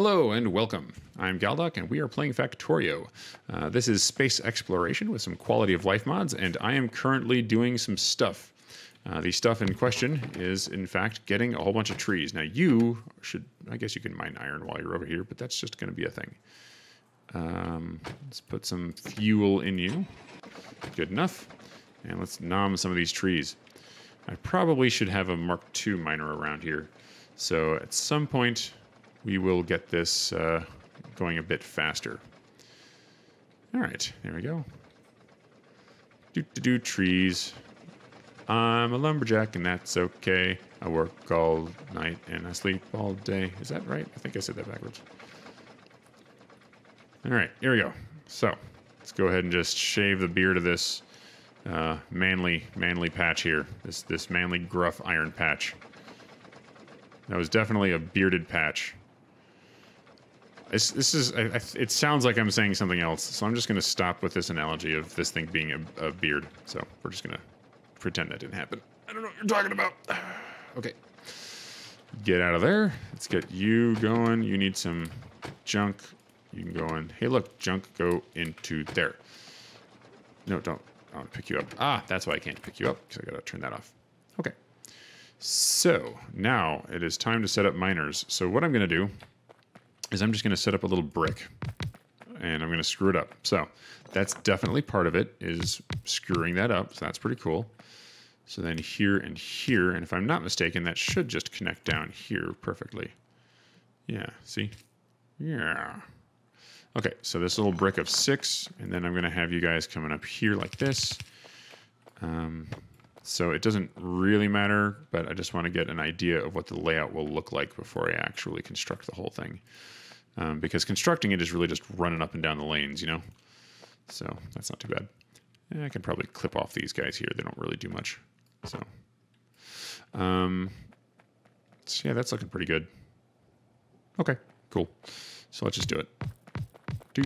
Hello and welcome. I'm Galdoc and we are playing Factorio. This is space exploration with some quality of life mods, and I am currently doing some stuff. The stuff in question is, in fact, getting a whole bunch of trees. Now you should, I guess you can mine iron while you're over here, but that's just going to be a thing. Let's put some fuel in you. Good enough. And let's nom some of these trees. I probably should have a Mark II miner around here. So at some point, we will get this going a bit faster. All right, there we go. Do trees. I'm a lumberjack, and that's okay. I work all night and I sleep all day. Is that right? I think I said that backwards. All right, here we go. So let's go ahead and just shave the beard of this manly patch here. This manly gruff iron patch. That was definitely a bearded patch. It sounds like I'm saying something else, so I'm just going to stop with this analogy of this thing being a beard. So we're just going to pretend that didn't happen. I don't know what you're talking about. Okay. Get out of there. Let's get you going. You need some junk. You can go in. Hey, look, junk, go into there. No, don't. I want to pick you up. Ah, that's why I can't pick you up, because I got to turn that off. Okay. So now it is time to set up miners. So what I'm going to do is I'm just going to set up a little brick, and I'm going to screw it up. So that's definitely part of it, is screwing that up. So that's pretty cool. So then here and here, and if I'm not mistaken, that should just connect down here perfectly. Yeah, see? Yeah. Okay, so this little brick of 6, and then I'm going to have you guys coming up here like this. So it doesn't really matter, but I just want to get an idea of what the layout will look like before I actually construct the whole thing. Because constructing it is really just running up and down the lanes, you know? So that's not too bad. I can probably clip off these guys here. They don't really do much. So yeah, that's looking pretty good. Okay, cool. So let's just do it. Do.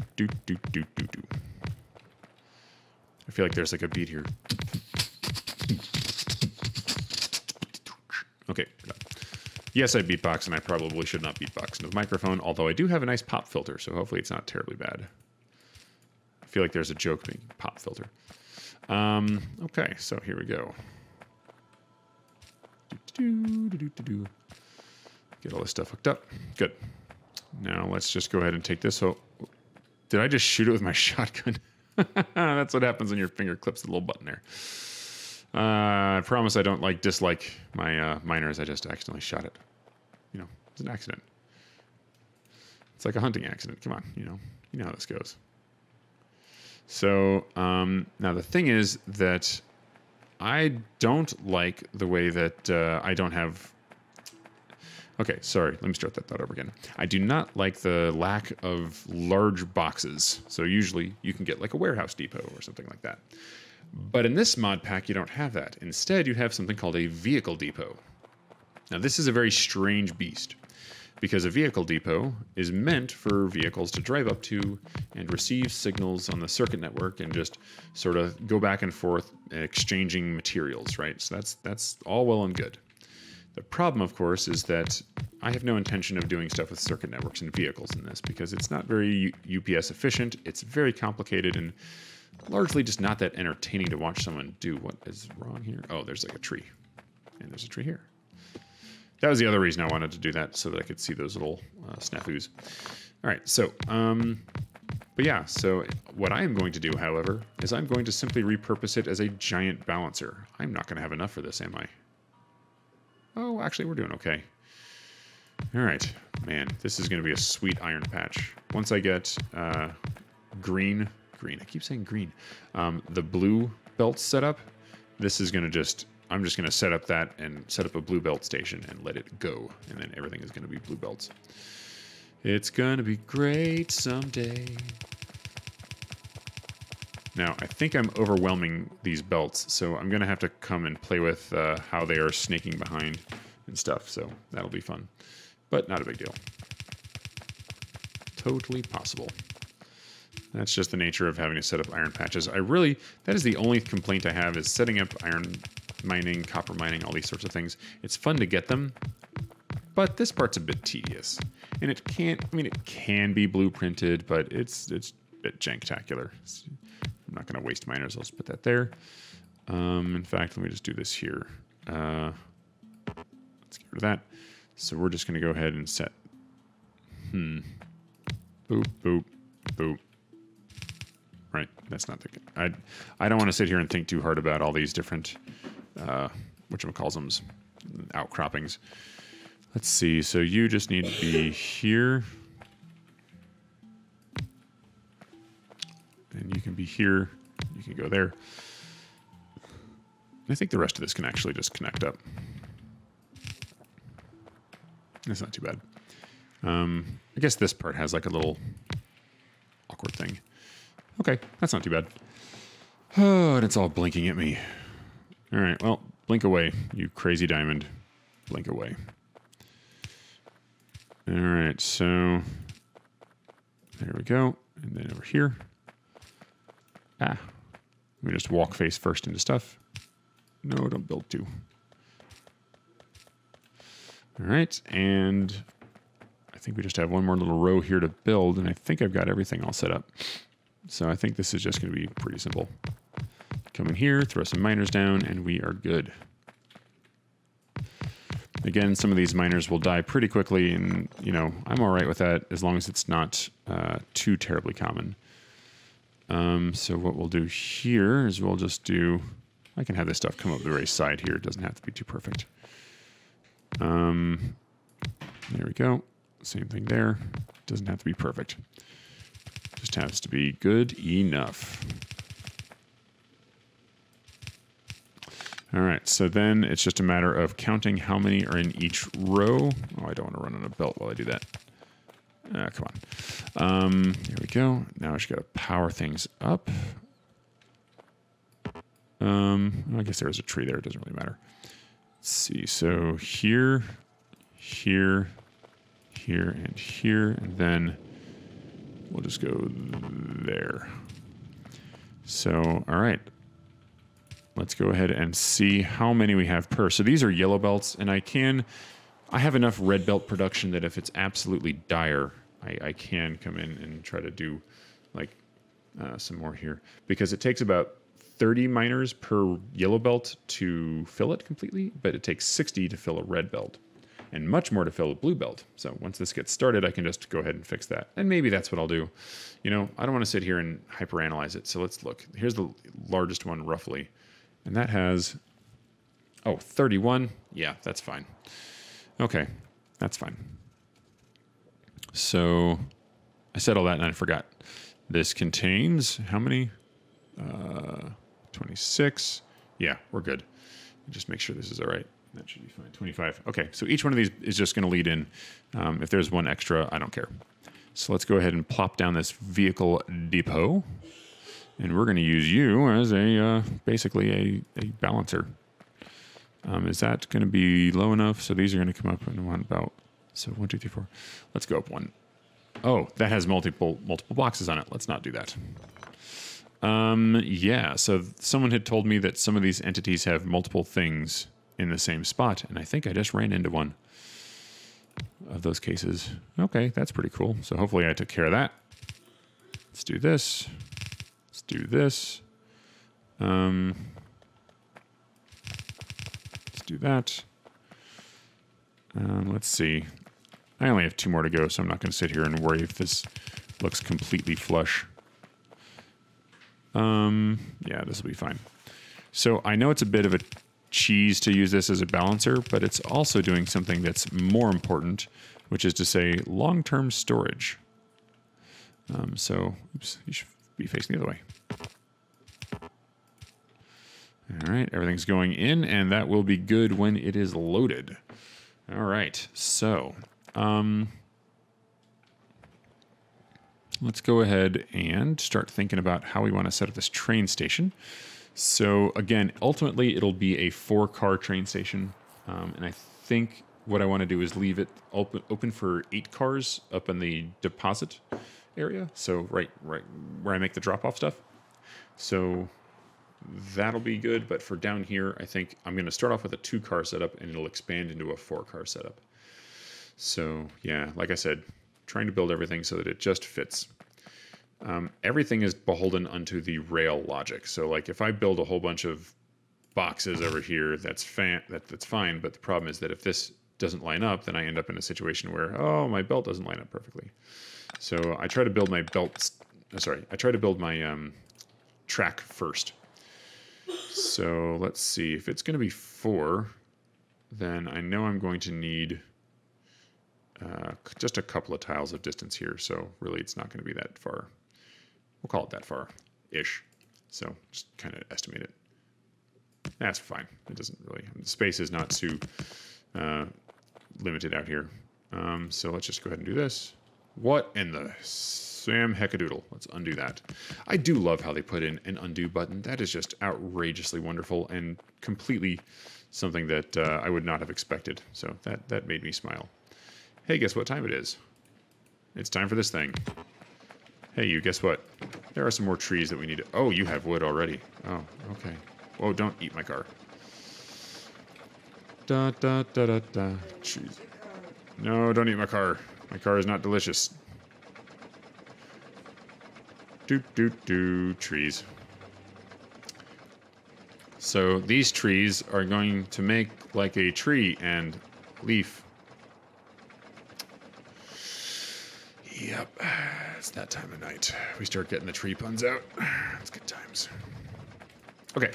I feel like there's like a beat here. Okay. Yes, I beatbox, and I probably should not beatbox into the microphone, although I do have a nice pop filter, so hopefully it's not terribly bad. I feel like there's a joke being pop filter. Okay, so here we go. Get all this stuff hooked up. Good. Now let's just go ahead and take this. So, did I just shoot it with my shotgun? That's what happens when your finger clips the little button there. I promise I don't dislike my miners. I just accidentally shot it. You know, it's an accident. It's like a hunting accident. Come on, you know how this goes. So now the thing is that I don't like the way that I don't have. Okay, sorry. Let me start that thought over again. I do not like the lack of large boxes. So usually you can get like a warehouse depot or something like that. But in this mod pack, you don't have that. Instead, you have something called a vehicle depot. Now, this is a very strange beast, because a vehicle depot is meant for vehicles to drive up to and receive signals on the circuit network and just sort of go back and forth exchanging materials, right? So that's all well and good. The problem, of course, is that I have no intention of doing stuff with circuit networks and vehicles in this, because it's not very UPS efficient. It's very complicated and largely just not that entertaining to watch someone do. What is wrong here? Oh, there's like a tree. And there's a tree here. That was the other reason I wanted to do that, so that I could see those little snafus. All right, so, but yeah, so what I am going to do, however, is I'm going to simply repurpose it as a giant balancer. I'm not going to have enough for this, am I? Oh, actually, we're doing okay. All right, man, this is going to be a sweet iron patch. Once I get green, I keep saying green, the blue belt set up, this is going to I'm just going to set up that and set up a blue belt station and let it go. And then everything is going to be blue belts. It's going to be great someday. Now, I think I'm overwhelming these belts, so I'm going to have to come and play with how they are snaking behind and stuff. So that'll be fun, but not a big deal. Totally possible. That's just the nature of having to set up iron patches. That is the only complaint I have, is setting up iron mining, copper mining, all these sorts of things. It's fun to get them, but this part's a bit tedious. And it can't, I mean, it can be blueprinted, but it's a bit janktacular. I'm not going to waste miners. I'll just put that there. In fact, let me just do this here. Let's get rid of that. So we're just going to go ahead and set. Boop, boop, boop. Right, that's not the. I don't want to sit here and think too hard about all these different, whatchamacallsums, outcroppings. Let's see. So you just need to be here, and you can be here. You can go there. I think the rest of this can actually just connect up. That's not too bad. I guess this part has like a little awkward thing. Okay, that's not too bad. Oh, and it's all blinking at me. All right, well, blink away, you crazy diamond. Blink away. All right, so there we go. And then over here. Let me just walk face first into stuff. No, don't build two. All right, and I think we just have one more little row here to build, and I think I've got everything all set up. So I think this is just going to be pretty simple. Come in here, throw some miners down, and we are good. Again, some of these miners will die pretty quickly, and you know I'm all right with that as long as it's not too terribly common. So what we'll do here is we'll just do. I can have this stuff come up the very side here. It doesn't have to be too perfect. There we go. Same thing there. Doesn't have to be perfect. Just has to be good enough. All right, so then it's just a matter of counting how many are in each row. Oh, I don't want to run on a belt while I do that. Come on. Here we go. Now I just got to power things up. I guess there's a tree there. It doesn't really matter. Let's see. So here, here, here, and here, and then we'll just go there. So, all right. Let's go ahead and see how many we have per. So these are yellow belts, and I have enough red belt production that if it's absolutely dire, I can come in and try to do like some more here, because it takes about 30 miners per yellow belt to fill it completely, but it takes 60 to fill a red belt and much more to fill a blue belt. So once this gets started, I can just go ahead and fix that. And maybe that's what I'll do. You know, I don't want to sit here and hyperanalyze it. So let's look. Here's the largest one roughly. And that has, 31. Yeah, that's fine. Okay, that's fine. So I said all that and I forgot. This contains how many? 26. Yeah, we're good. Just make sure this is all right. That should be fine. 25. Okay, so each one of these is just going to lead in. If there's one extra, I don't care. So let's go ahead and plop down this vehicle depot. And we're going to use you as a basically a balancer. Is that going to be low enough? So these are going to come up in one about. So 1, 2, 3, 4. Let's go up one. Oh, that has multiple boxes on it. Let's not do that. Yeah, so someone had told me that some of these entities have multiple things in the same spot, and I think I just ran into one of those cases. Okay, that's pretty cool. So hopefully I took care of that. Let's do this. Let's do this. Let's do that. Let's see. I only have 2 more to go, so I'm not going to sit here and worry if this looks completely flush. Yeah, this will be fine. So I know it's a bit of a cheese to use this as a balancer, but it's also doing something that's more important, which is to say long-term storage. Oops, you should be facing the other way. All right, everything's going in, and that will be good when it is loaded. All right, so let's go ahead and start thinking about how we want to set up this train station. So again, ultimately it'll be a 4-car train station. And I think what I want to do is leave it open for 8 cars up in the deposit area. So right where I make the drop-off stuff. So that'll be good. But for down here, I think I'm going to start off with a 2-car setup and it'll expand into a 4-car setup. So yeah, like I said, trying to build everything so that it just fits. Everything is beholden unto the rail logic. So like if I build a whole bunch of boxes over here, that's fine. But the problem is that if this doesn't line up, then I end up in a situation where, oh, my belt doesn't line up perfectly. So I try to build my I try to build my track first. So let's see, if it's going to be 4, then I know I'm going to need just a couple of tiles of distance here. So really it's not going to be that far. We'll call it that far-ish. So just kind of estimate it. That's fine. It doesn't really, the space is not too limited out here. So let's just go ahead and do this. What in the Sam heckadoodle? Let's undo that. I do love how they put in an undo button. That is just outrageously wonderful and completely something that I would not have expected. So that made me smile. Hey, guess what time it is? It's time for this thing. Hey, you, guess what? There are some more trees that we need to... Oh, you have wood already. Oh, okay. Oh, don't eat my car. Da, da, da, da, da. Trees. No, don't eat my car. My car is not delicious. Trees. So these trees are going to make like a tree and leaf. Yep, it's that time of night. We start getting the tree puns out. It's good times. Okay,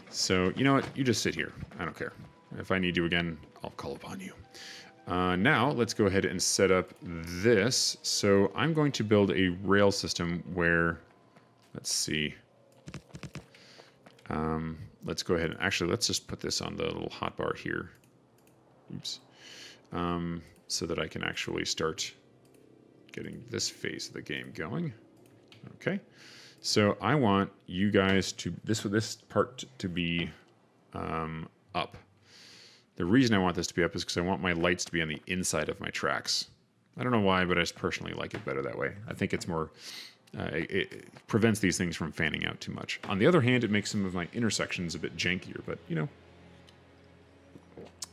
so you know what? You just sit here. I don't care. If I need you again, I'll call upon you. Now, let's go ahead and set up this. So I'm going to build a rail system where, let's see. Let's go ahead and actually, let's just put this on the little hotbar here. Oops. So that I can actually start getting this phase of the game going. Okay. So I want you guys to, this part to be up. The reason I want this to be up is because I want my lights to be on the inside of my tracks. I don't know why, but I just personally like it better that way. I think it's more, it prevents these things from fanning out too much. On the other hand, it makes some of my intersections a bit jankier, but you know,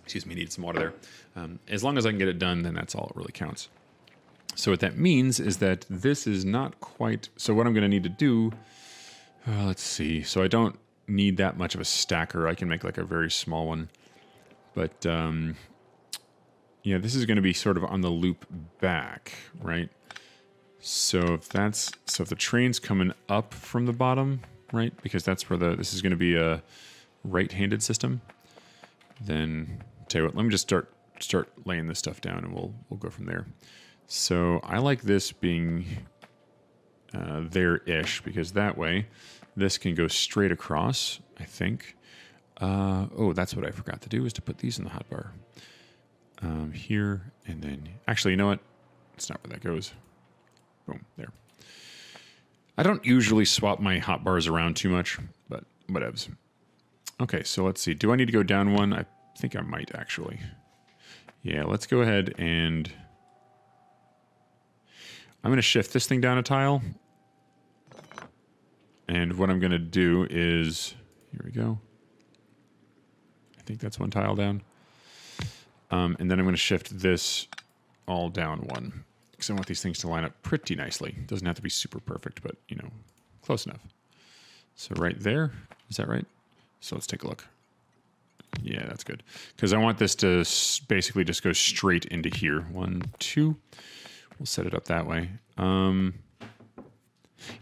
excuse me, needed some water there. As long as I can get it done, then that's all that really counts. So what that means is that this is not quite, so what I'm going to need to do, let's see, so I don't need that much of a stacker. I can make like a very small one. But, yeah, this is going to be sort of on the loop back, right? So if the train's coming up from the bottom, right? Because that's where this is going to be a right-handed system. Then, tell you what, let me just start laying this stuff down and we'll go from there. So I like this being there-ish because that way this can go straight across, I think. Oh, that's what I forgot to do is to put these in the hotbar. Here and then, actually, you know what? That's not where that goes. Boom, there. I don't usually swap my hotbars around too much, but whatevs. Okay, so let's see. Do I need to go down one? I think I might actually. Yeah, let's go ahead and I'm going to shift this thing down a tile. And what I'm going to do is, here we go. I think that's one tile down. And then I'm going to shift this all down one. Because I want these things to line up pretty nicely. It doesn't have to be super perfect, but, you know, close enough. So right there, is that right? So let's take a look. Yeah, that's good. Because I want this to basically just go straight into here. 1, 2. We'll set it up that way. You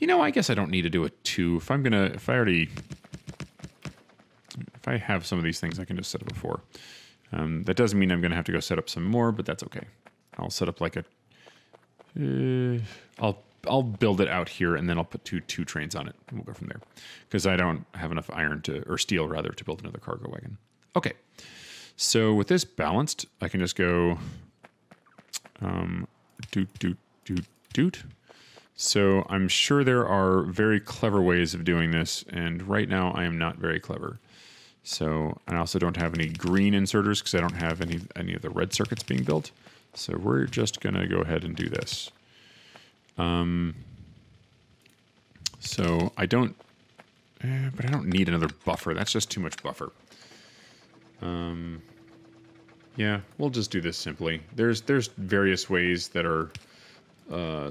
know, I guess I don't need to do a 2. If I have some of these things, I can just set up a 4. That doesn't mean I'm going to have to go set up some more, but that's okay. I'll set up like a... I'll build it out here, and then I'll put two trains on it, and we'll go from there. Because I don't have enough iron or steel, rather, to build another cargo wagon. Okay. So with this balanced, I can just go... doot. So I'm sure there are very clever ways of doing this, and right now I am not very clever. So I also don't have any green inserters because I don't have any of the red circuits being built. So we're just going to go ahead and do this. So I don't, but I don't need another buffer. That's just too much buffer. Yeah, we'll just do this simply. There's various ways that are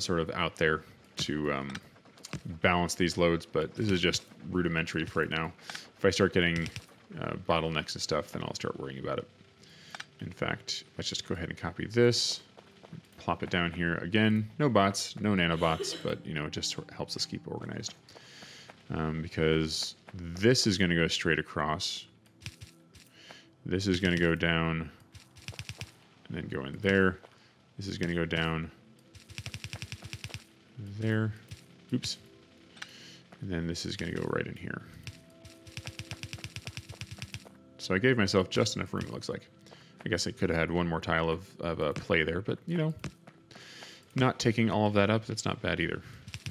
sort of out there to balance these loads, but this is just rudimentary for right now. If I start getting bottlenecks and stuff, then I'll start worrying about it. In fact, let's just go ahead and copy this, plop it down here again. No bots, no nanobots, but you know, it just sort of helps us keep organized. Because this is going to go straight across. This is going to go down and then go in there. This is going to go down there. Oops. And then this is going to go right in here. So I gave myself just enough room, it looks like. I guess I could have had one more tile of play there, but, you know, not taking all of that up, that's not bad either.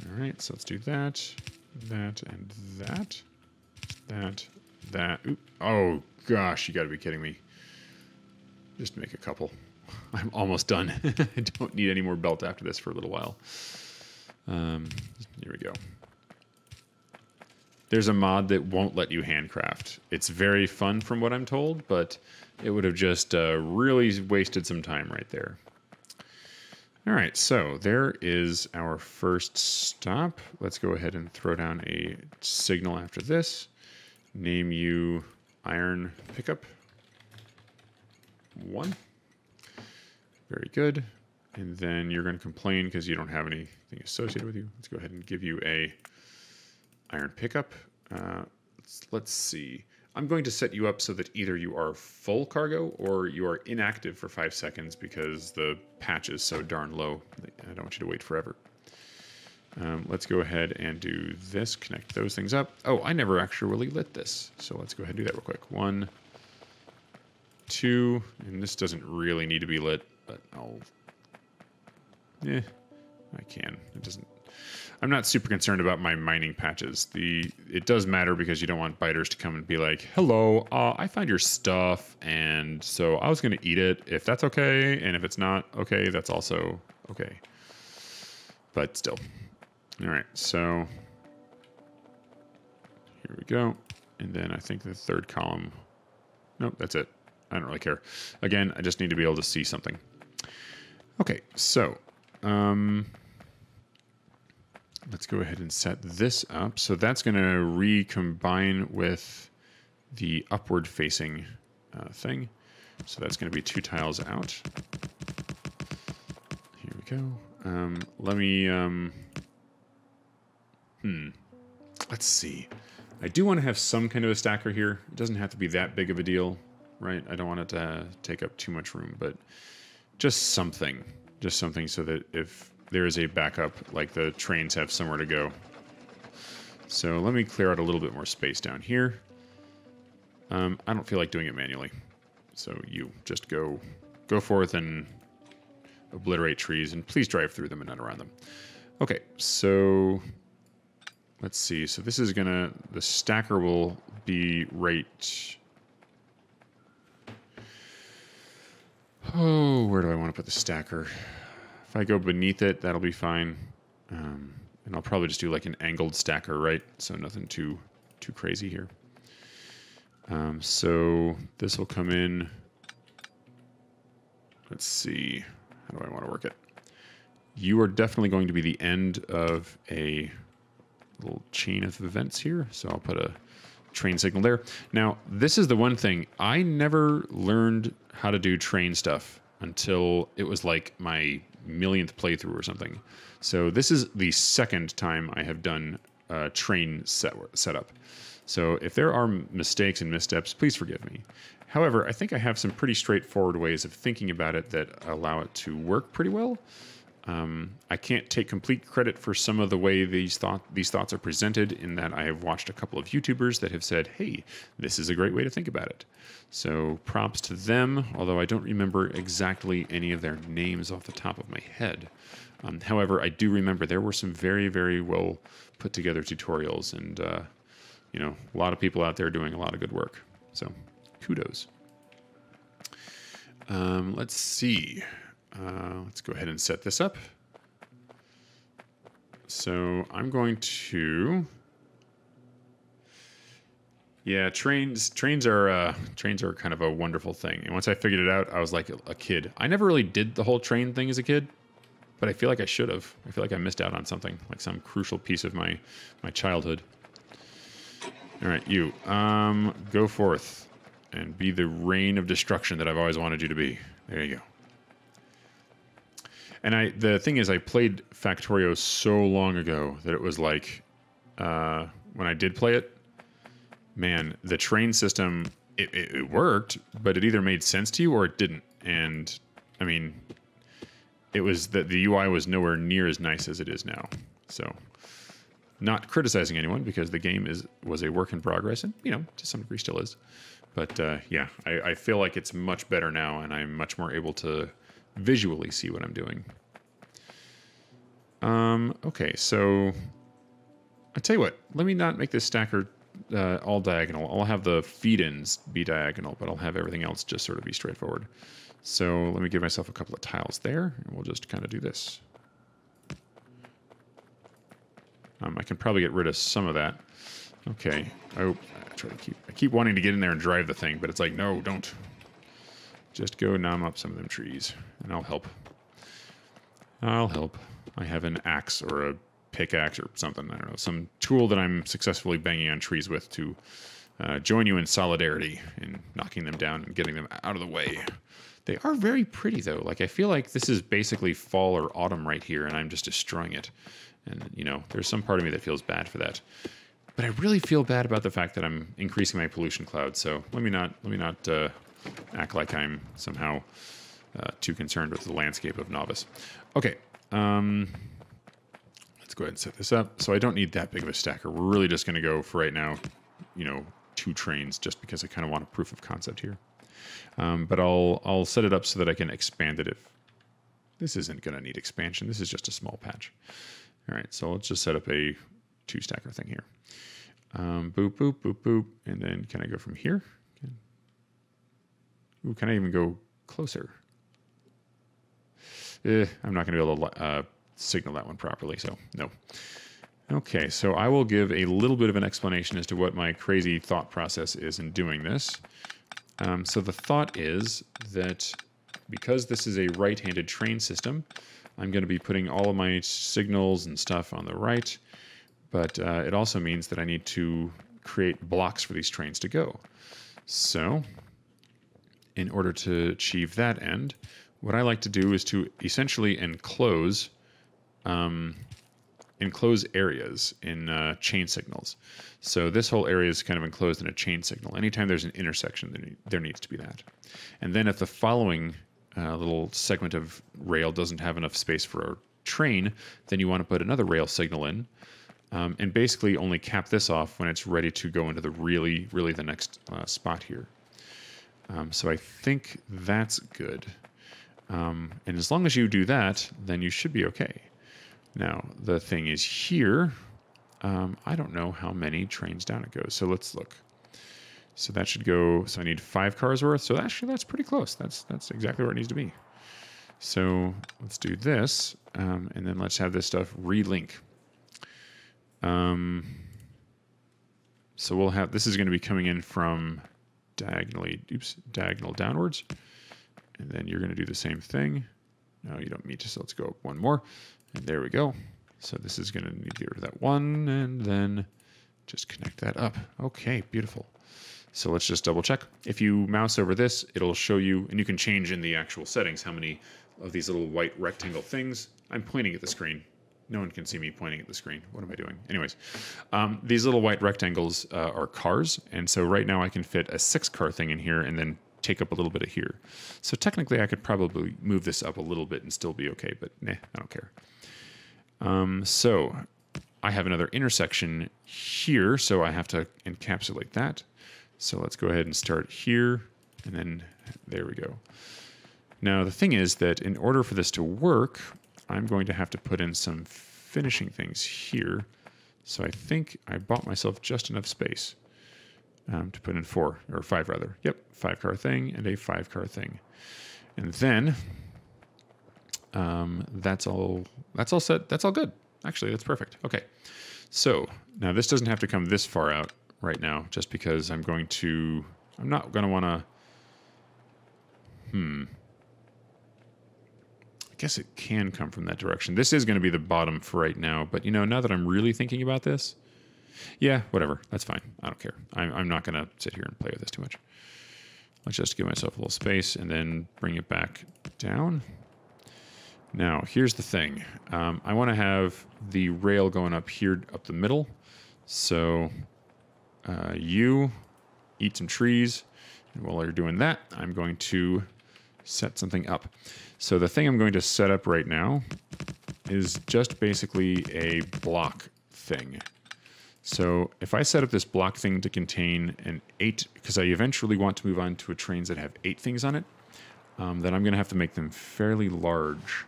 All right, so let's do that, that, and that. That. Oop. Oh, gosh, you got to be kidding me. Just make a couple. I'm almost done. I don't need any more belt after this for a little while. Here we go. There's a mod that won't let you handcraft. It's very fun from what I'm told, but it would have just really wasted some time right there. All right, so there is our first stop. Let's go ahead and throw down a signal after this. Name you Iron Pickup 1. Very good. And then you're going to complain because you don't have anything associated with you. Let's go ahead and give you a Iron Pickup. Let's see. I'm going to set you up so that either you are full cargo or you are inactive for 5 seconds because the patch is so darn low. I don't want you to wait forever. Let's go ahead and do this. Connect those things up. Oh, I never actually really lit this. So let's go ahead and do that real quick. 1, 2, and this doesn't really need to be lit, but I can. It doesn't. I'm not super concerned about my mining patches. It does matter because you don't want biters to come and be like, hello, I found your stuff, and so I was going to eat it, if that's okay, and if it's not okay, that's also okay. But still. All right, so here we go. And then I think the third column, nope, that's it. I don't really care. Again, I just need to be able to see something. Okay, so let's go ahead and set this up. So that's going to recombine with the upward facing thing. So that's going to be 2 tiles out. Here we go. Let me, let's see. I do want to have some kind of a stacker here. It doesn't have to be that big of a deal, right? I don't want it to take up too much room, but just something so that if there is a backup, like the trains have somewhere to go. So let me clear out a little bit more space down here. I don't feel like doing it manually. So you just go forth and obliterate trees, and please drive through them and not around them. Okay, so let's see. So this is the stacker will be right. Oh, where do I want to put the stacker? If I go beneath it, that'll be fine. And I'll probably just do like an angled stacker, right? So nothing too crazy here. So this will come in. Let's see. How do I want to work it? You are definitely going to be the end of a little chain of events here. So I'll put a train signal there. Now, this is the one thing. I never learned how to do train stuff until it was like my millionth playthrough or something. So this is the second time I have done train setup. So if there are mistakes and missteps, please forgive me. However, I think I have some pretty straightforward ways of thinking about it that allow it to work pretty well. I can't take complete credit for some of the way these thoughts are presented, in that I have watched a couple of YouTubers that have said, hey, this is a great way to think about it. So props to them, although I don't remember exactly any of their names off the top of my head. However, I do remember there were some very, very well put together tutorials, and you know, a lot of people out there doing a lot of good work. So kudos. Let's see. Let's go ahead and set this up. So I'm going to, Yeah, trains are kind of a wonderful thing. And once I figured it out, I was like a kid. I never really did the whole train thing as a kid, but I feel like I should have. I feel like I missed out on something, like some crucial piece of my childhood. All right, you go forth and be the rain of destruction that I've always wanted you to be. There you go. And the thing is, I played Factorio so long ago that it was like, when I did play it, man, the train system, it worked, but it either made sense to you or it didn't. And, I mean, it was that the UI was nowhere near as nice as it is now. So, not criticizing anyone because the game was a work in progress, and, you know, to some degree still is. But, yeah, I feel like it's much better now, and I'm much more able to visually see what I'm doing. Okay, so I tell you what, let me not make this stacker all diagonal. I'll have the feed-ins be diagonal, but I'll have everything else just sort of be straightforward. So let me give myself a couple of tiles there, and we'll just kind of do this. I can probably get rid of some of that. Okay. I keep wanting to get in there and drive the thing, but it's like, no, don't. Just go nom up some of them trees, and I'll help. I'll help. I have an axe or a pickaxe or something. I don't know. Some tool that I'm successfully banging on trees with to join you in solidarity in knocking them down and getting them out of the way. They are very pretty, though. Like, I feel like this is basically fall or autumn right here, and I'm just destroying it. And, you know, there's some part of me that feels bad for that. But I really feel bad about the fact that I'm increasing my pollution cloud. So let me not act like I'm somehow too concerned with the landscape of Novice. Okay. Let's go ahead and set this up. So I don't need that big of a stacker. We're really just going to go for right now, you know, 2 trains, just because I kind of want a proof of concept here. But I'll set it up so that I can expand it if this isn't going to need expansion. This is just a small patch. All right, so let's just set up a 2 stacker thing here. Boop, boop, boop, boop. And then can I go from here? Ooh, can I even go closer? I'm not going to be able to signal that one properly, so no. Okay, so I will give a little bit of an explanation as to what my crazy thought process is in doing this. So the thought is that because this is a right-handed train system, I'm going to be putting all of my signals and stuff on the right, but it also means that I need to create blocks for these trains to go. So in order to achieve that end, what I like to do is to essentially enclose areas in chain signals. So this whole area is kind of enclosed in a chain signal. Anytime there's an intersection, there needs to be that. And then if the following little segment of rail doesn't have enough space for a train, then you want to put another rail signal in, and basically only cap this off when it's ready to go into the really the next spot here. So I think that's good. And as long as you do that, then you should be okay. Now, the thing is here, I don't know how many trains down it goes. So let's look. So that should go, so I need 5 cars worth. So actually that's pretty close. That's exactly where it needs to be. So let's do this, and then let's have this stuff relink. So we'll have, this is going to be coming in from diagonal downwards. And then you're going to do the same thing. No, you don't need to, so let's go up one more. And there we go. So this is going to need to get rid of that one, and then just connect that up. Okay, beautiful. So let's just double check. If you mouse over this, it'll show you, and you can change in the actual settings how many of these little white rectangle things. I'm pointing at the screen. No one can see me pointing at the screen. What am I doing? Anyways, these little white rectangles are cars. And so right now I can fit a 6-car thing in here and then take up a little bit of here. So technically I could probably move this up a little bit and still be okay, but nah, I don't care. So I have another intersection here, so I have to encapsulate that. So let's go ahead and start here, and then there we go. Now the thing is that in order for this to work, I'm going to have to put in some finishing things here. So I think I bought myself just enough space to put in 4, or 5 rather. Yep, 5-car thing and a 5-car thing. And then that's all set. That's all good. Actually, that's perfect. Okay. So now this doesn't have to come this far out, right now, just because I'm not going to want to, I guess it can come from that direction. This is going to be the bottom for right now, but now that I'm really thinking about this, yeah, whatever. That's fine. I don't care. I'm not going to sit here and play with this too much. Let's just give myself a little space and then bring it back down. Now, here's the thing. I want to have the rail going up here, up the middle. So you eat some trees. And while you're doing that, I'm going to set something up. So the thing I'm going to set up right now is just basically a block thing. So if I set up this block thing to contain an 8, because I eventually want to move on to trains that have 8 things on it, then I'm going to have to make them fairly large.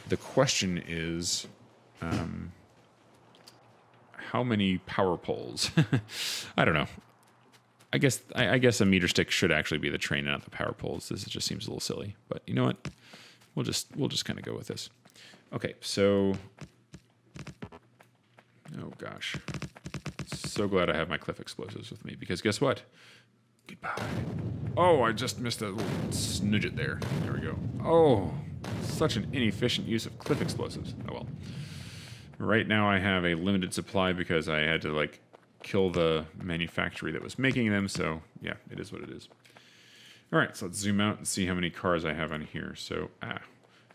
The question is, how many power poles? I don't know. I guess a meter stick should actually be the train, not the power poles. This just seems a little silly, but you know what? We'll just kind of go with this. Okay, so oh gosh, so glad I have my cliff explosives with me, because guess what? Goodbye. Oh, I just missed a little snidget there. There we go. Oh, such an inefficient use of cliff explosives. Oh well. Right now I have a limited supply because I had to kill the manufactory that was making them, so yeah, it is what it is. All right, so let's zoom out and see how many cars I have on here. So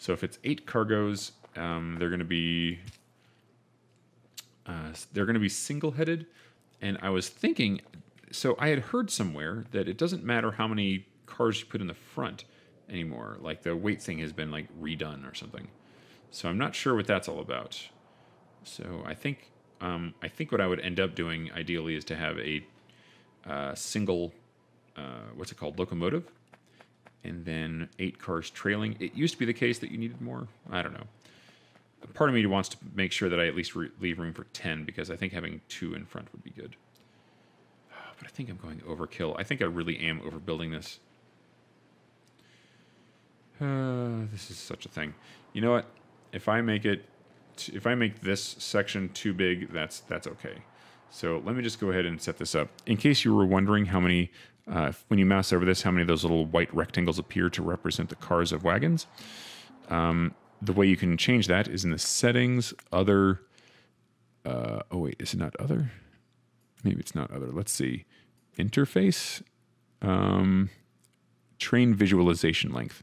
if it's 8 cargoes, they're going to be single-headed, and I was thinking, so I had heard somewhere that it doesn't matter how many cars you put in the front anymore. Like the weight thing has been redone or something. So I'm not sure what that's all about. So I think what I would end up doing ideally is to have a single, what's it called, locomotive, and then 8 cars trailing. It used to be the case that you needed more. I don't know. Part of me wants to make sure that I at least leave room for 10, because I think having 2 in front would be good. But I think I'm going overkill. I think I really am overbuilding this. This is such a thing. You know what? If I make this section too big, that's okay. So let me just go ahead and set this up. In case you were wondering how many, when you mouse over this, how many of those little white rectangles appear to represent the cars of wagons. The way you can change that is in the settings, other. Oh wait, is it not other? Maybe it's not other. Let's see. Interface. Train visualization length.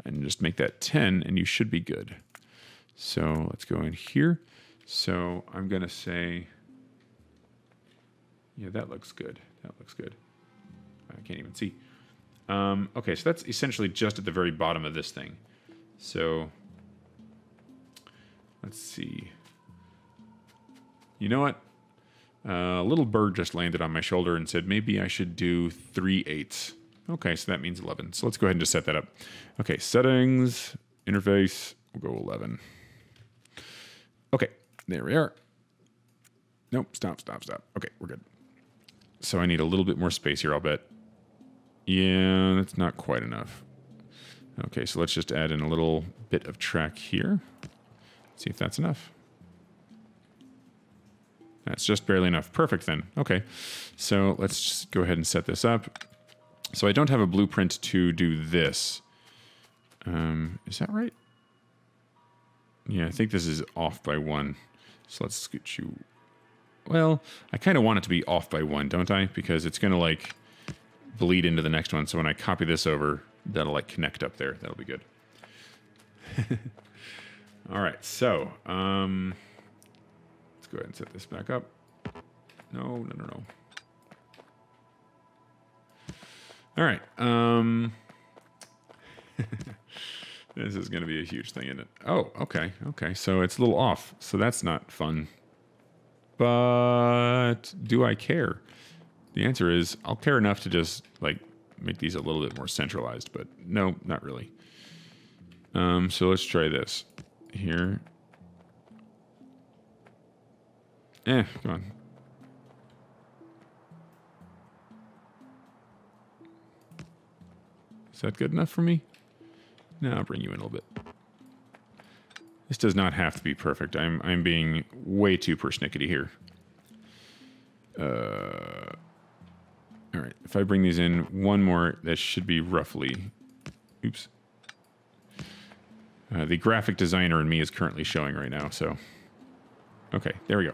And just make that 10 and you should be good. So let's go in here. So I'm going to say, yeah, that looks good. That looks good. I can't even see. Okay, so that's essentially just at the very bottom of this thing. So let's see. You know what? A little bird just landed on my shoulder and said, maybe I should do 3/8. Okay, so that means 11. So let's go ahead and just set that up. Okay, settings, interface, we'll go 11. Okay, there we are. Nope, stop. Okay, we're good. So I need a little bit more space here, I'll bet. Yeah, that's not quite enough. Okay, so let's just add in a little bit of track here. See if that's enough. That's just barely enough. Perfect then. Okay, so let's just go ahead and set this up. So I don't have a blueprint to do this. Is that right? Yeah, I think this is off by 1. So let's scoot you. Well, I kind of want it to be off by 1, don't I? Because it's going to bleed into the next one. So when I copy this over, that'll connect up there. That'll be good. All right, so let's go ahead and set this back up. No. All right. This is going to be a huge thing, isn't it? Oh, okay. So it's a little off. So that's not fun. But do I care? The answer is I'll care enough to just make these a little bit more centralized, but no, not really. So let's try this here. Come on. Is that good enough for me? No, I'll bring you in a little bit. This does not have to be perfect. I'm being way too persnickety here. if I bring these in one more, that should be roughly, oops. The graphic designer in me is currently showing right now, so. Okay, there we go.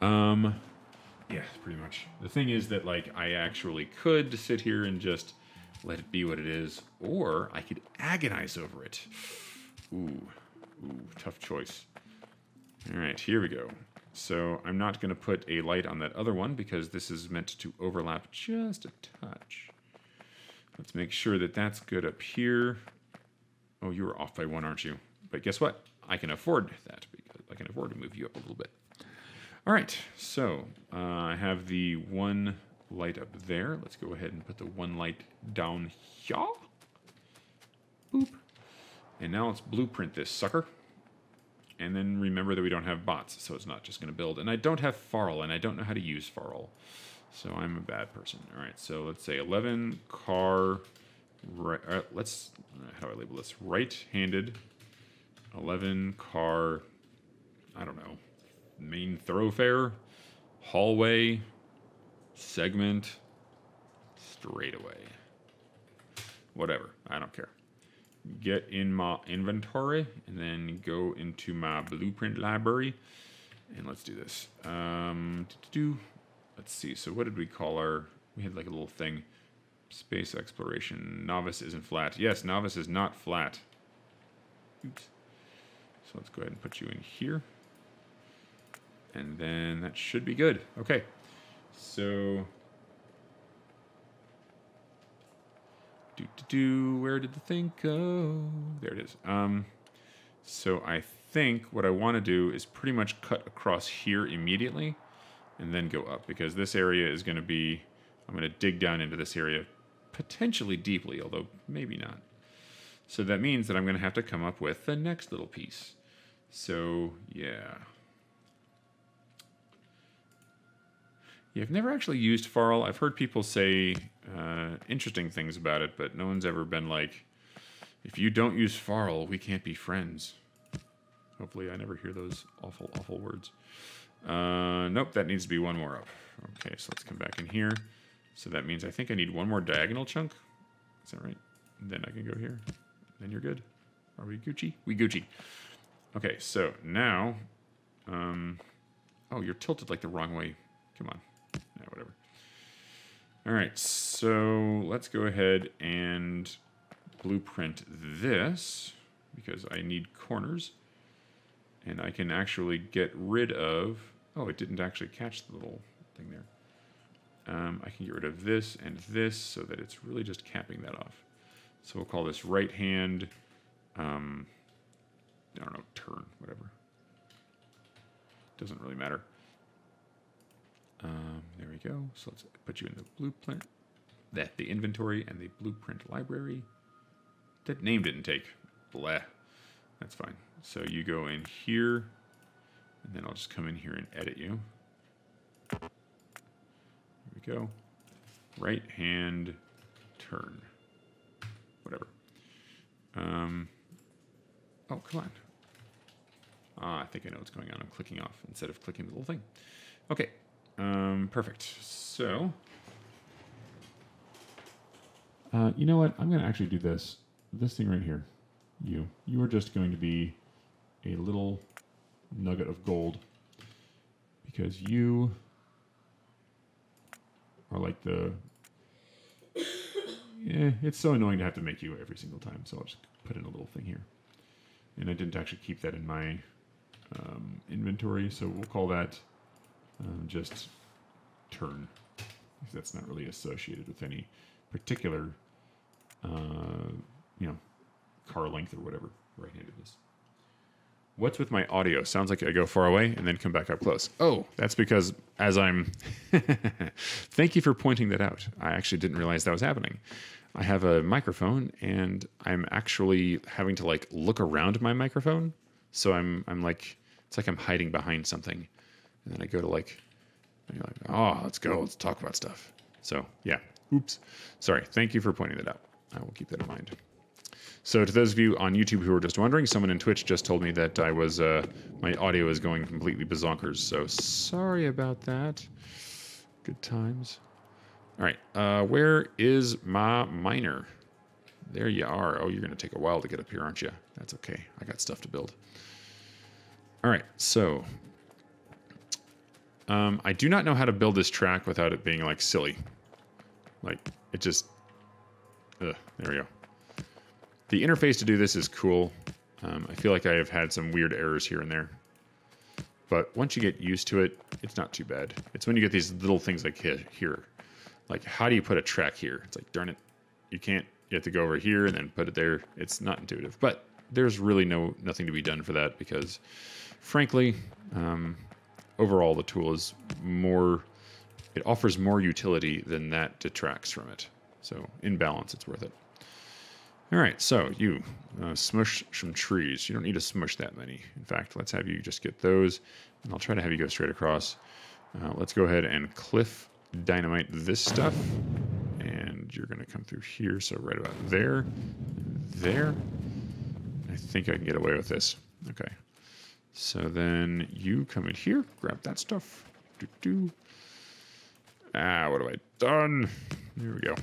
Yeah, pretty much. The thing is that, like, I actually could sit here and just let it be what it is, or I could agonize over it. Ooh, tough choice. All right, here we go. So I'm not going to put a light on that other one because this is meant to overlap just a touch. Let's make sure that that's good up here. Oh, you were off by one, aren't you? But guess what? I can afford that because I can afford to move you up a little bit. All right, so I have the one light up there. Let's go ahead and put the one light down here. Boop. And now let's blueprint this sucker. And then remember that we don't have bots, so it's not just going to build. And I don't have Farl, and I don't know how to use Farl. So I'm a bad person. All right, so let's say 11 car, right, let's, how do I label this? Right-handed, 11 car, I don't know, main thoroughfare, hallway, segment, straightaway. Whatever, I don't care. Get in my inventory and then go into my blueprint library and let's do this. Let's see, so what did we call our, we had like a little thing, space exploration, novice isn't flat. Yes, novice is not flat. Oops. So let's go ahead and put you in here. And then that should be good. Okay, so where did the thing go? There it is. So I think what I want to do is pretty much cut across here immediately and then go up because this area is going to be, I'm going to dig down into this area potentially deeply, although maybe not. So that means that I'm going to have to come up with the next little piece. So yeah. Yeah, I've never actually used Farl. I've heard people say interesting things about it, but no one's ever been like, if you don't use Farl, we can't be friends. Hopefully I never hear those awful, awful words. Nope, that needs to be one more up. Okay, so let's come back in here. So that means I think I need one more diagonal chunk. Is that right? And then I can go here. Then you're good. Are we Gucci? We Gucci. Okay, so now... oh, you're tilted like the wrong way. Come on. No, whatever. All right, so let's go ahead and blueprint this because I need corners. And I can actually get rid of... Oh, it didn't actually catch the little thing there. I can get rid of this and this so that it's really just capping that off. So we'll call this right hand, I don't know, turn, whatever. Doesn't really matter. There we go. So let's put you in the blueprint, the inventory and the blueprint library. That name didn't take. Blah. That's fine. So you go in here, and then I'll just come in here and edit you. There we go. Right hand turn. Whatever. Oh, come on. I think I know what's going on. I'm clicking off instead of clicking the little thing. Okay. Perfect. So, you know what? I'm going to actually do this. This thing right here. You are just going to be a little nugget of gold because you are like the... Yeah, it's so annoying to have to make you every single time, so I'll just put in a little thing here. And I didn't actually keep that in my inventory, so we'll call that just turn. Because that's not really associated with any particular, car length or whatever, right-handedness. What's with my audio? Sounds like I go far away and then come back up close. Oh, that's because as I'm... Thank you for pointing that out. I actually didn't realize that was happening. I have a microphone and I'm actually having to like look around my microphone. So I'm like, it's like I'm hiding behind something. And then I go to like, and you're like, oh, let's go. Let's talk about stuff. So yeah, oops. Sorry. Thank you for pointing that out. I will keep that in mind. So to those of you on YouTube who are just wondering, someone in Twitch just told me that I was, my audio is going completely bazonkers. So sorry about that. Good times. All right, where is my miner? There you are. Oh, you're going to take a while to get up here, aren't you? That's okay. I got stuff to build. All right, so I do not know how to build this track without it being like silly. Like it just, there we go. The interface to do this is cool. I feel like I have had some weird errors here and there. But once you get used to it, it's not too bad. It's when you get these little things like here. Like, how do you put a track here? It's like, darn it, you can't. You have to go over here and then put it there. It's not intuitive. But there's really nothing to be done for that because, frankly, overall the tool is more... It offers more utility than that detracts from it. So, in balance, it's worth it. All right, so you smush some trees. You don't need to smush that many. In fact, let's have you just get those, and I'll try to have you go straight across. Let's go ahead and cliff dynamite this stuff, and you're going to come through here, so right about there, there. I think I can get away with this. Okay, so then you come in here, grab that stuff. Ah, what have I done? There we go.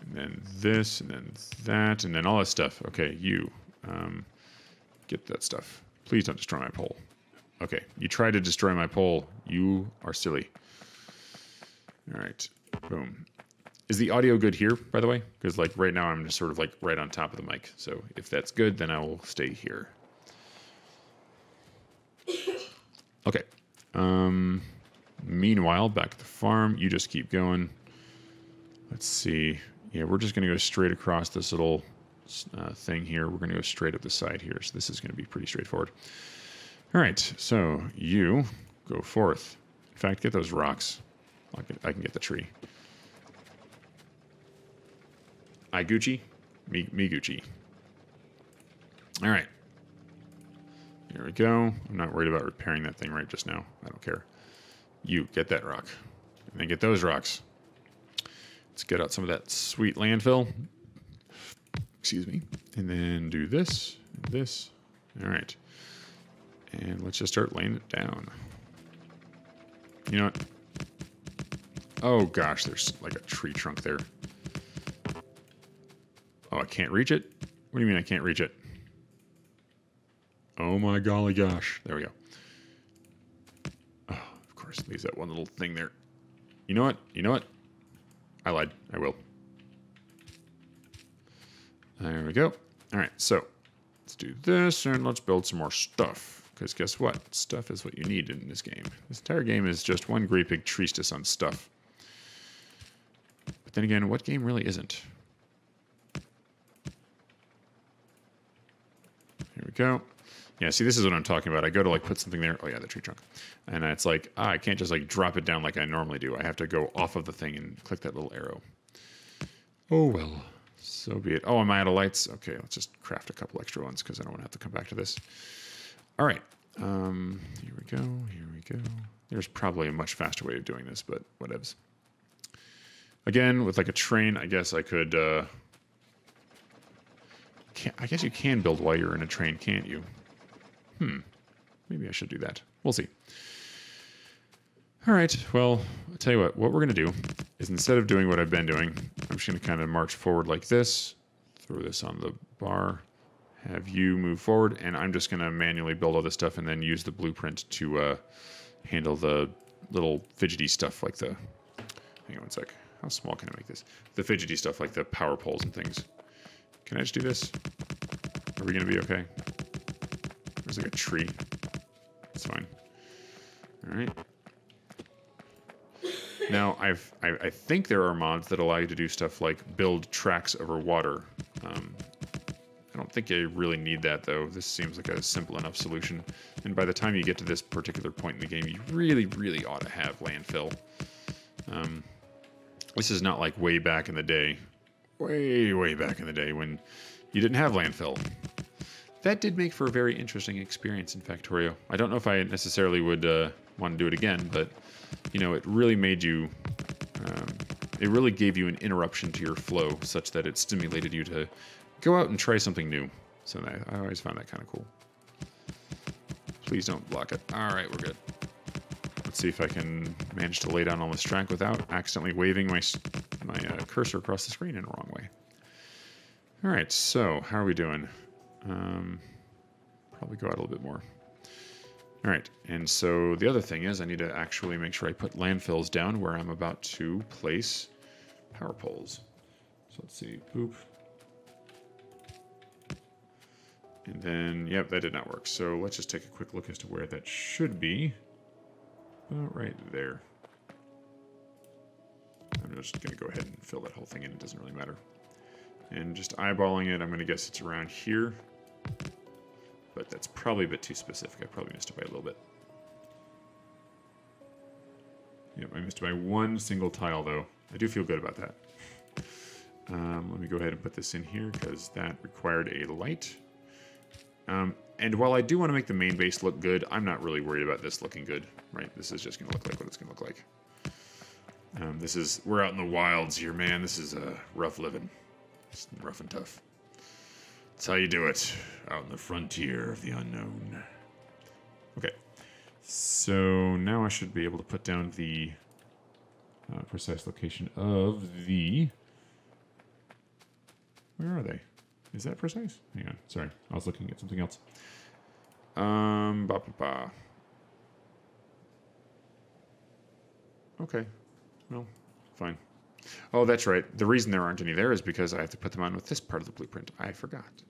And then this, and then that, and then all this stuff. Okay, you get that stuff. Please don't destroy my pole. Okay, you tried to destroy my pole. You are silly. All right, boom. Is the audio good here, by the way? Because like right now I'm just sort of like right on top of the mic. So if that's good, then I will stay here. Okay. Meanwhile, back at the farm, you just keep going. Let's see. Yeah, we're just going to go straight across this little thing here. We're going to go straight up the side here. So this is going to be pretty straightforward. All right, so you go forth. In fact, get those rocks. I can get the tree. I Gucci, me Gucci. All right. Here we go. I'm not worried about repairing that thing right just now. I don't care. You get that rock. And then get those rocks. Let's get out some of that sweet landfill. Excuse me. And then do this, and this. All right. And let's just start laying it down. You know what? Oh gosh, there's like a tree trunk there. Oh, I can't reach it? What do you mean I can't reach it? Oh my golly gosh. There we go. Oh, of course, leaves that one little thing there. You know what? You know what? I lied. I will. There we go. All right, so let's do this and let's build some more stuff. Because guess what? Stuff is what you need in this game. This entire game is just one great big treatise on stuff. But then again, what game really isn't? Here we go. Yeah, see, this is what I'm talking about. I go to like put something there. Oh yeah, the tree trunk. And it's like, I can't just like drop it down like I normally do. I have to go off of the thing and click that little arrow. Oh well, so be it. Oh, am I out of lights? Okay, let's just craft a couple extra ones because I don't want to have to come back to this. All right. Here we go. Here we go. There's probably a much faster way of doing this, but whatevs. Again, with like a train, I guess I could... I guess you can build while you're in a train, can't you? Maybe I should do that. We'll see. All right, well, I'll tell you what we're going to do is instead of doing what I've been doing, I'm just going to kind of march forward like this, throw this on the bar, have you move forward, and I'm just going to manually build all this stuff and then use the blueprint to handle the little fidgety stuff like the... Hang on one sec. How small can I make this? The fidgety stuff like the power poles and things. Can I just do this? Are we going to be okay? There's like a tree. It's fine. All right. Now, I think there are mods that allow you to do stuff like build tracks over water. I don't think you really need that, though. This seems like a simple enough solution. And by the time you get to this particular point in the game, you really, really ought to have landfill. This is not like way back in the day. Way, way back in the day when you didn't have landfill. That did make for a very interesting experience in Factorio. I don't know if I necessarily would want to do it again, but, you know, it really made you... it really gave you an interruption to your flow such that it stimulated you to go out and try something new. So I always found that kind of cool. Please don't block it. All right, we're good. Let's see if I can manage to lay down all this track without accidentally waving my cursor across the screen in the wrong way. All right, so how are we doing? Probably go out a little bit more. All right, and so the other thing is I need to actually make sure I put landfills down where I'm about to place power poles. So let's see, boop. And then, yep, that did not work. So let's just take a quick look as to where that should be. About right there. I'm just going to go ahead and fill that whole thing in. It doesn't really matter. And just eyeballing it, I'm going to guess it's around here. But that's probably a bit too specific. I probably missed it by a little bit. Yep, I missed it by one single tile, though. I do feel good about that. Let me go ahead and put this in here, because that required a light. And while I do want to make the main base look good, I'm not really worried about this looking good, right? This is just going to look like what it's going to look like. We're out in the wilds here, man. This is rough living. It's rough and tough. That's how you do it, out in the frontier of the unknown. Okay, so now I should be able to put down the precise location of the... Where are they? Is that precise? Hang on, sorry, I was looking at something else. Okay, well, fine. Oh, that's right. The reason there aren't any there is because I have to put them on with this part of the blueprint. I forgot.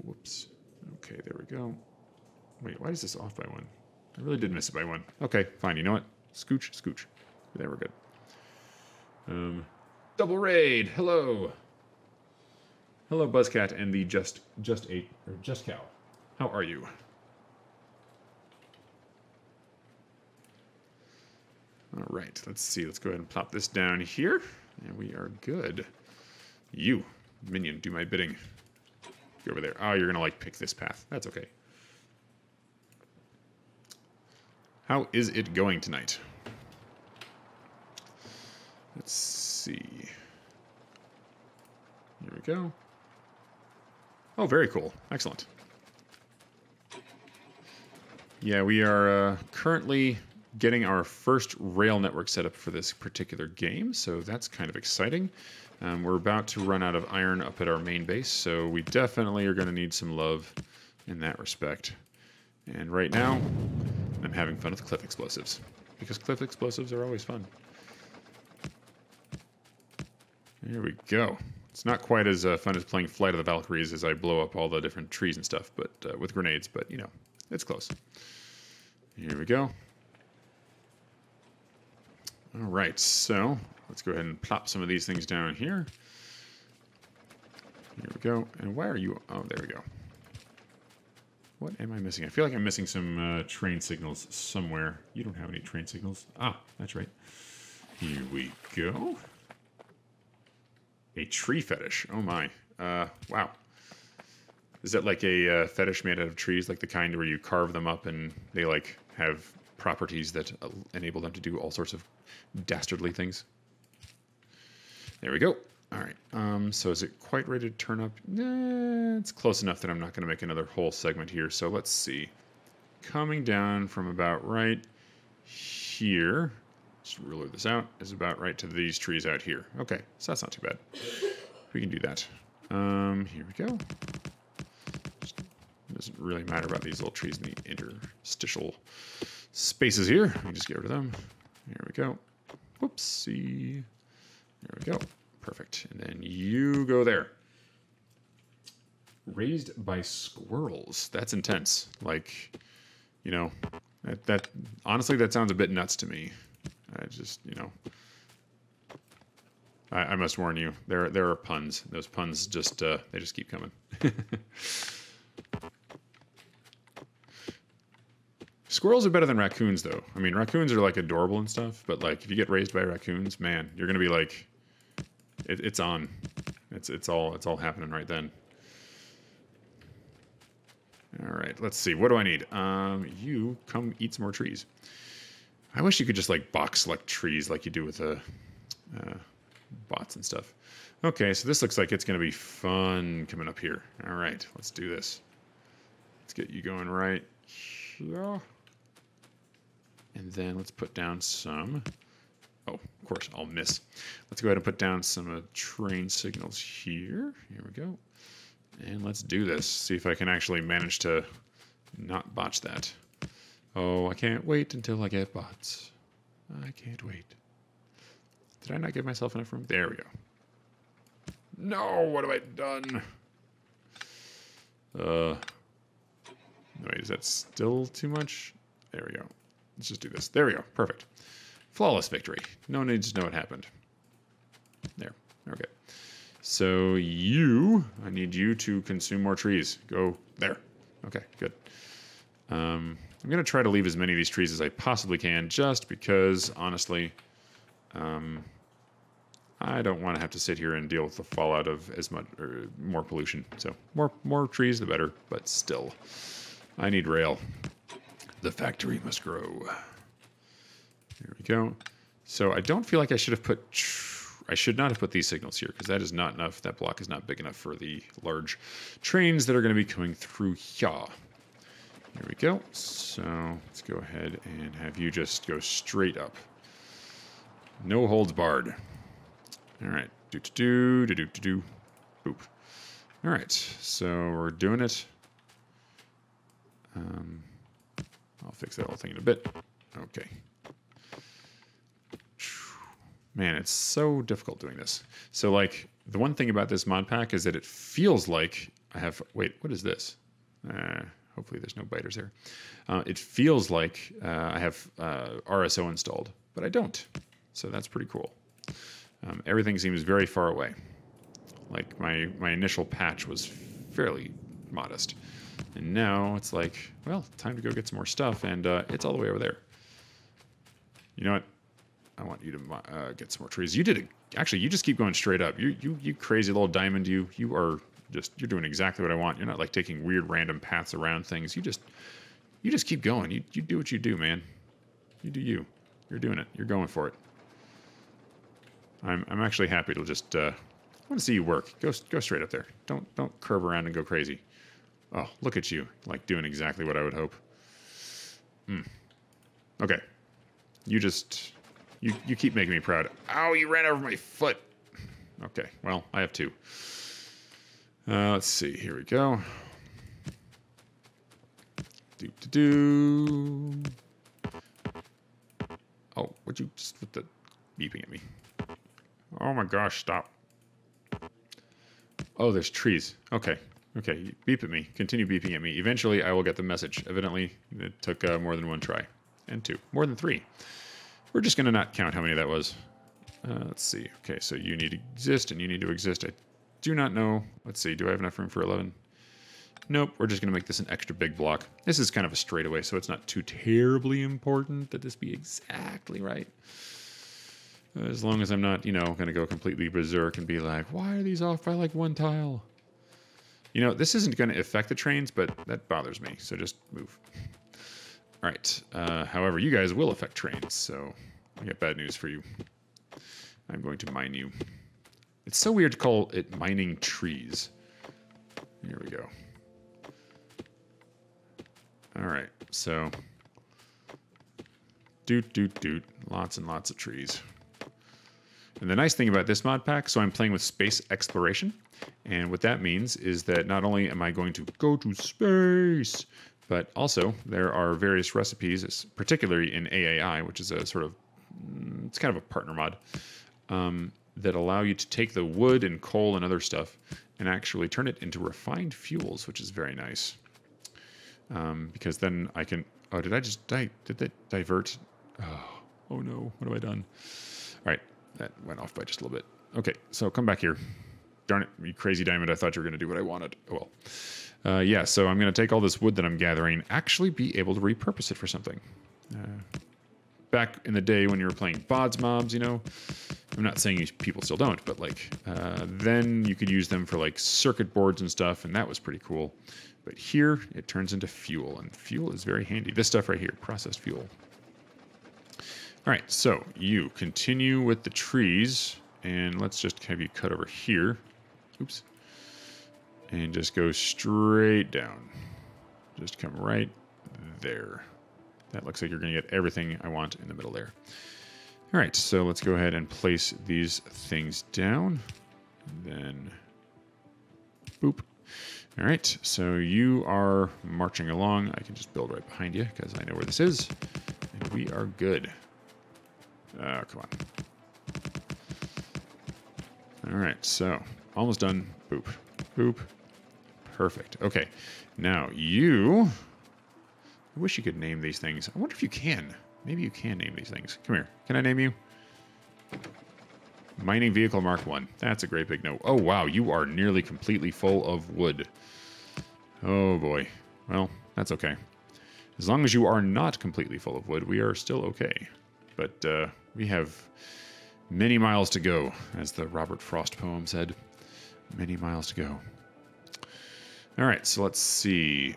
Whoops. Okay, there we go. Wait, why is this off by one? I really did miss it by one. Okay, fine. You know what? Scooch, scooch. There, we're good. Double raid. Hello. Hello, Buzzcat and the Just Cow. How are you? All right, let's see. Let's go ahead and plop this down here, and we are good. You, minion, do my bidding. Go over there. Oh, you're gonna like pick this path. That's okay. How is it going tonight? Let's see. Here we go. Oh, very cool. Excellent. Yeah, we are currently getting our first rail network set up for this particular game, so that's kind of exciting. We're about to run out of iron up at our main base, so we definitely are going to need some love in that respect. And right now, I'm having fun with cliff explosives, because cliff explosives are always fun. There we go. It's not quite as fun as playing Flight of the Valkyries as I blow up all the different trees and stuff, but with grenades, but you know, it's close. Here we go. All right, so let's go ahead and plop some of these things down here. Here we go. And why are you... Oh, there we go. What am I missing? I feel like I'm missing some train signals somewhere. You don't have any train signals. Ah, that's right. Here we go. A tree fetish. Oh, my. Wow. Is that like a fetish made out of trees, like the kind where you carve them up and they, like, have properties that enable them to do all sorts of dastardly things? There we go. All right. So is it quite ready to turn up? It's close enough that I'm not going to make another whole segment here. So let's see. Coming down from about right here, just ruler this out, is about right to these trees out here. Okay, so that's not too bad. We can do that. Here we go. Doesn't really matter about these little trees in the interstitial spaces here. We can just get rid of them. There we go. Whoopsie. There we go. Perfect. And then you go there. Raised by squirrels. That's intense. Like, you know, that honestly, that sounds a bit nuts to me. I just, you know, I must warn you, there are puns. Those puns just, they just keep coming. Squirrels are better than raccoons, though. I mean, raccoons are, like, adorable and stuff, but, like, if you get raised by raccoons, man, you're gonna be, like, it's on. It's all happening right then. All right, let's see. What do I need? You come eat some more trees. I wish you could just, like, box select trees like you do with bots and stuff. Okay, so this looks like it's gonna be fun coming up here. All right, let's do this. Let's get you going right here. And then let's put down some... Oh, of course, I'll miss. Let's go ahead and put down some train signals here. Here we go. And let's do this. See if I can actually manage to not botch that. Oh, I can't wait until I get bots. I can't wait. Did I not give myself enough room? There we go. No, what have I done? Wait, is that still too much? There we go. Let's just do this. There we go. Perfect. Flawless victory. No need to know what happened. There. Okay. So I need you to consume more trees. Go there. Okay, good. I'm going to try to leave as many of these trees as I possibly can, just because, honestly, I don't want to have to sit here and deal with the fallout of as much or more pollution. So more trees, the better. But still, I need rail. The factory must grow. There we go. So I don't feel like I should have put... I should not have put these signals here, because that is not enough. That block is not big enough for the large trains that are going to be coming through here. There we go. So let's go ahead and have you just go straight up. No holds barred. All right. Do-do-do. Boop. All right. So we're doing it. I'll fix that whole thing in a bit. Okay. Man, it's so difficult doing this. So, like, the one thing about this mod pack is that it feels like I have... Wait, what is this? Hopefully there's no biters there. It feels like I have RSO installed, but I don't. So that's pretty cool. Everything seems very far away. Like, my initial patch was fairly modest. And now it's like, well, time to go get some more stuff, and it's all the way over there. You know what? I want you to get some more trees. You did it. Actually, you just keep going straight up. You crazy little diamond. You're doing exactly what I want. You're not like taking weird random paths around things. You just keep going. You do what you do, man. You do you. You're doing it. You're going for it. I'm actually happy to just I want to see you work. Go straight up there. Don't curve around and go crazy. Oh, look at you, like doing exactly what I would hope. Okay. You keep making me proud. Ow, you ran over my foot. Okay, well, I have two. Let's see. Here we go. Do. Oh, would you just with the beeping at me? Oh my gosh, stop. Oh, there's trees. Okay, you beep at me. Continue beeping at me. Eventually, I will get the message. Evidently, it took more than one try. And two. More than three. We're just going to not count how many that was. Let's see. Okay, so you need to exist and you need to exist. I do not know. Let's see. Do I have enough room for 11? Nope. We're just going to make this an extra big block. This is kind of a straightaway, so it's not too terribly important that this be exactly right. As long as I'm not, going to go completely berserk and be like, why are these off by like one tile? This isn't going to affect the trains, but that bothers me, so just move. All right. However, you guys will affect trains, so I got bad news for you. I'm going to mine you. It's so weird to call it mining trees. Here we go. All right. So, doot. Lots and lots of trees. And the nice thing about this mod pack, so I'm playing with space exploration. And what that means is that not only am I going to go to space, but also there are various recipes, particularly in AAI, which is a sort of, it's kind of a partner mod, that allow you to take the wood and coal and other stuff and actually turn it into refined fuels, which is very nice. Because then I can, oh, did that divert? Oh no, what have I done? All right, that went off by just a little bit. Okay, so come back here. Darn it, you crazy diamond, I thought you were going to do what I wanted. Oh well. Yeah, so I'm going to take all this wood that I'm gathering, actually be able to repurpose it for something. Back in the day when you were playing bods mobs, I'm not saying people still don't, but like, then you could use them for like circuit boards and stuff, and that was pretty cool. But here, it turns into fuel, and fuel is very handy. This stuff right here, processed fuel. All right, so you continue with the trees, and let's just have you cut over here. Oops. And just go straight down. Just come right there. That looks like you're going to get everything I want in the middle there. All right, so let's go ahead and place these things down. And then, boop. All right, so you are marching along. I can just build right behind you because I know where this is. And we are good. Oh, come on. All right, so almost done. Boop, boop. Perfect. Okay, now you... I wish you could name these things. I wonder if you can. Maybe you can name these things. Come here. Can I name you? Mining Vehicle Mark 1. That's a great big no. Oh, wow. You are nearly completely full of wood. Oh, boy. Well, that's okay. As long as you are not completely full of wood, we are still okay. But we have many miles to go, as the Robert Frost poem said. Many miles to go. All right, so let's see.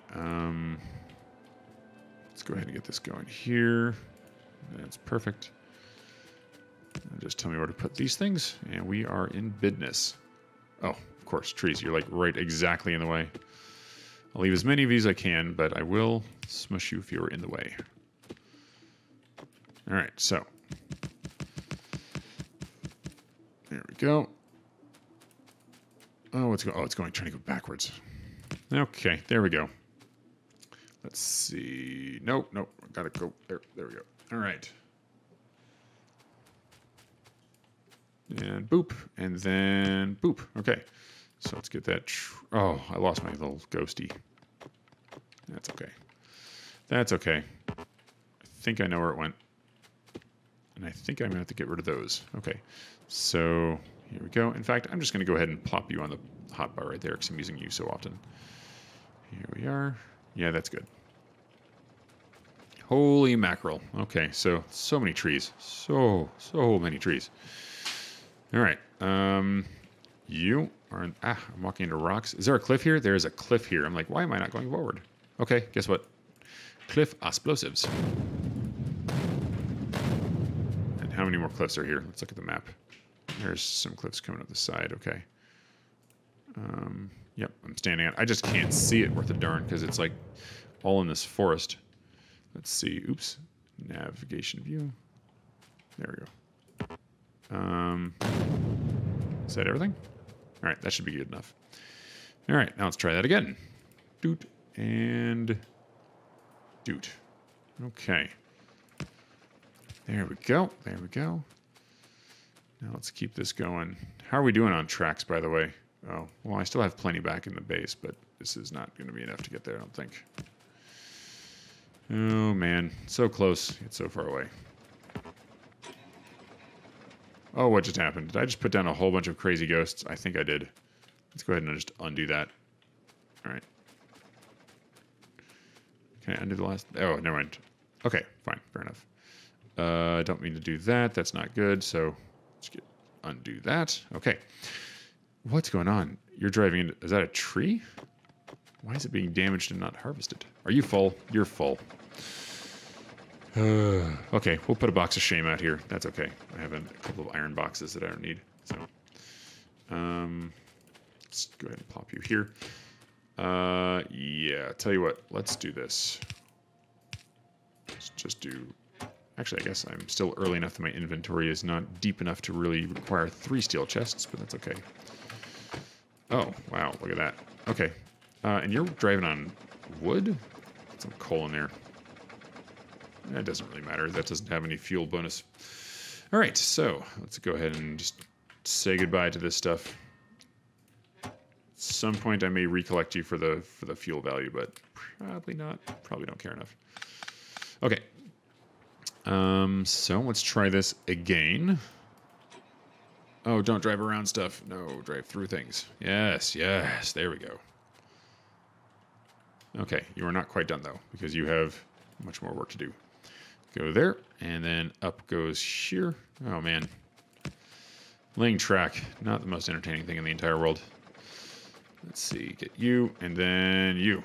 Let's go ahead and get this going here. That's perfect. And just tell me where to put these things, and we are in business. Oh, of course, trees. You're like right exactly in the way. I'll leave as many of these as I can, but I will smush you if you're in the way. All right, so there we go. Oh, it's going trying to go backwards. Okay, there we go. Let's see. Nope, gotta go there. There we go. All right. And boop, and then boop. Okay, so let's get that. Oh, I lost my little ghosty. That's okay. That's okay. I think I know where it went. And I think I'm going to have to get rid of those. Okay, so here we go. In fact, I'm just going to go ahead and plop you on the hotbar right there because I'm using you so often. Here we are. Yeah, that's good. Holy mackerel. Okay, so many trees. So many trees. All right. You are... I'm walking into rocks. Is there a cliff here? There is a cliff here. I'm like, why am I not going forward? Okay, guess what? Cliff explosives. And how many more cliffs are here? Let's look at the map. There's some cliffs coming up the side. Okay. Yep, I'm standing on. I just can't see it worth a darn because it's like all in this forest. Let's see. Oops. Navigation view. There we go. Is that everything? All right, that should be good enough. All right, now let's try that again. Doot and doot. Okay. There we go. There we go. Now let's keep this going. How are we doing on tracks, by the way? Oh, well, I still have plenty back in the base, but this is not going to be enough to get there, I don't think. Oh, man. So close. It's so far away. Oh, what just happened? Did I just put down a whole bunch of crazy ghosts? I think I did. Let's go ahead and just undo that. All right. Can I undo the last? Oh, never mind. Okay, fine. Fair enough. I don't mean to do that. That's not good. So let's undo that. Okay. What's going on? You're driving into... Is that a tree? Why is it being damaged and not harvested? Are you full? You're full. Okay, we'll put a box of shame out here. That's okay. I have a couple of iron boxes that I don't need. So, let's go ahead and pop you here. Yeah, tell you what. Let's do this. Let's just do... Actually, I guess I'm still early enough that my inventory is not deep enough to really require 3 steel chests, but that's okay. Oh, wow, look at that. Okay, and you're driving on wood? Some coal in there. That doesn't really matter. That doesn't have any fuel bonus. All right, so let's go ahead and just say goodbye to this stuff. At some point, I may recollect you for the fuel value, but probably not. Probably don't care enough. Okay. So let's try this again. Oh, don't drive around stuff. No, drive through things. Yes, yes. There we go. Okay, you are not quite done, though, because you have much more work to do. Go there, and then up goes here. Oh, man. Laying track. Not the most entertaining thing in the entire world. Let's see. Get you, and then you.